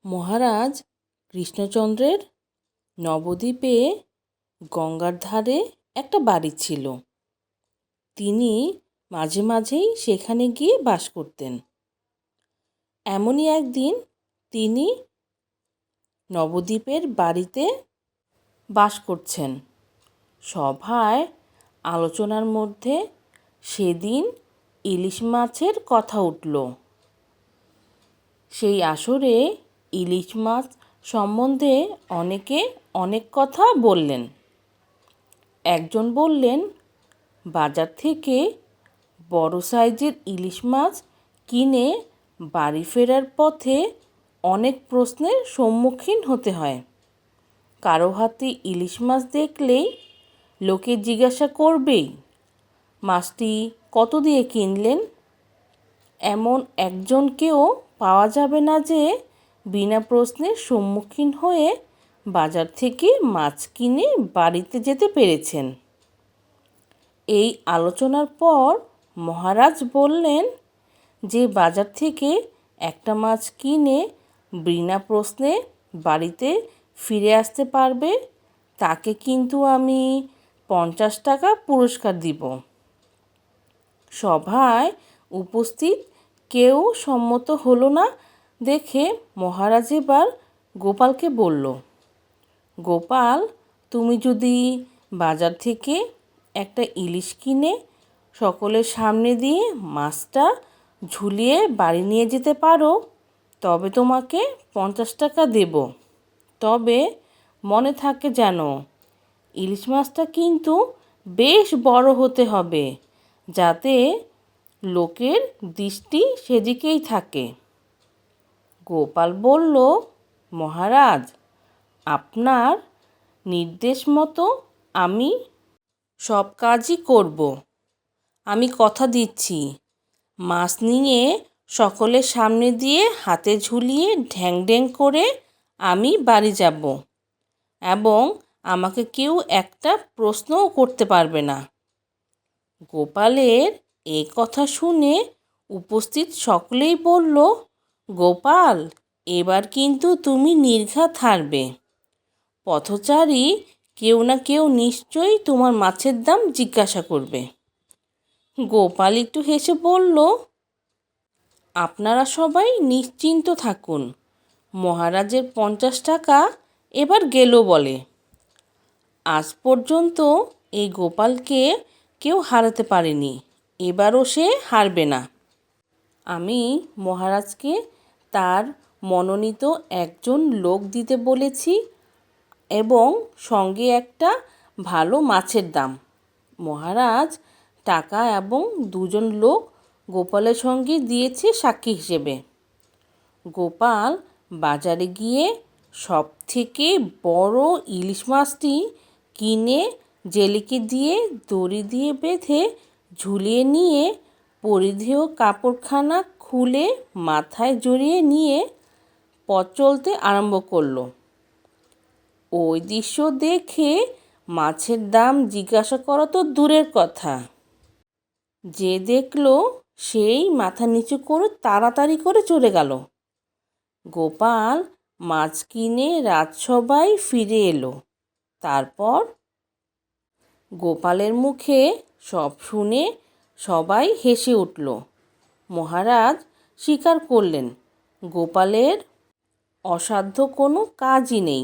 মহারাজ কৃষ্ণচন্দ্রের নবদ্বীপে গঙ্গার ধারে একটা বাড়ি ছিল। তিনি মাঝে মাঝেই সেখানে গিয়ে বাস করতেন। এমনই একদিন তিনি নবদ্বীপের বাড়িতে বাস করছেন। সভায় আলোচনার মধ্যে সেদিন ইলিশ মাছের কথা উঠল। সেই আসরে ইলিশ মাছ সম্বন্ধে অনেকে অনেক কথা বললেন। একজন বললেন, বাজার থেকে বড় সাইজের ইলিশ মাছ কিনে বাড়ি ফেরার পথে অনেক প্রশ্নের সম্মুখীন হতে হয়। কারো হাতে ইলিশ মাছ দেখলেই লোকে জিজ্ঞাসা করবেই, মাছটি কত দিয়ে কিনলেন? এমন একজনকেও পাওয়া যাবে না যে বিনা প্রশ্নের সম্মুখীন হয়ে বাজার থেকে মাছ কিনে বাড়িতে যেতে পেরেছেন। এই আলোচনার পর মহারাজ বললেন, যে বাজার থেকে একটা মাছ কিনে বিনা প্রশ্নে বাড়িতে ফিরে আসতে পারবে, তাকে কিন্তু আমি 50 টাকা পুরস্কার দিব। সভায় উপস্থিত কেউ সম্মত হলো না দেখে মহারাজ এবার গোপালকে বলল, গোপাল, তুমি যদি বাজার থেকে একটা ইলিশ কিনে সকলের সামনে দিয়ে মাছটা ঝুলিয়ে বাড়ি নিয়ে যেতে পারো, তবে তোমাকে 50 টাকা দেব। তবে মনে থাকে যেন ইলিশ মাছটা কিন্তু বেশ বড় হতে হবে, যাতে লোকের দৃষ্টি সেদিকেই থাকে। গোপাল বলল, মহারাজ, আপনার নির্দেশ মতো আমি সব কাজই করব। আমি কথা দিচ্ছি, মাছ নিয়ে সকলের সামনে দিয়ে হাতে ঝুলিয়ে ঢ্যাং ঢ্যাং করে আমি বাড়ি যাব, এবং আমাকে কেউ একটা প্রশ্নও করতে পারবে না। গোপালের এই কথা শুনে উপস্থিত সকলেই বলল, গোপাল, এবার কিন্তু তুমি নির্ঘাত হারবে। পথচারী কেউ না কেউ নিশ্চয়ই তোমার মাছের দাম জিজ্ঞাসা করবে। গোপাল একটু হেসে বলল, আপনারা সবাই নিশ্চিন্ত থাকুন, মহারাজের 50 টাকা এবার গেল বলে। আজ পর্যন্ত এই গোপালকে কেউ হারাতে পারেনি, এবারও সে হারবে না। আমি মহারাজকে তার মনোনীত একজন লোক দিতে বলেছি, এবং সঙ্গে একটা ভালো মাছের দাম। মহারাজ টাকা এবং 2জন লোক গোপালের সঙ্গে দিয়েছে সাক্ষী হিসেবে। গোপাল বাজারে গিয়ে সব থেকে বড় ইলিশ মাছটি কিনে জেলেকে দিয়ে দড়ি দিয়ে বেঁধে ঝুলিয়ে নিয়ে পরিধেয় কাপড়খানা খুলে মাথায় জড়িয়ে নিয়ে পথ চলতে আরম্ভ করল। ওই দৃশ্য দেখে মাছের দাম জিজ্ঞাসা করা তো দূরের কথা, যে দেখল সেই মাথা নিচু করে তাড়াতাড়ি করে চলে গেল। গোপাল মাছ কিনে রাজসভায় ফিরে এলো। তারপর গোপালের মুখে সব শুনে সবাই হেসে উঠল। মহারাজ স্বীকার করলেন, গোপালের অসাধ্য কোনো কাজই নেই।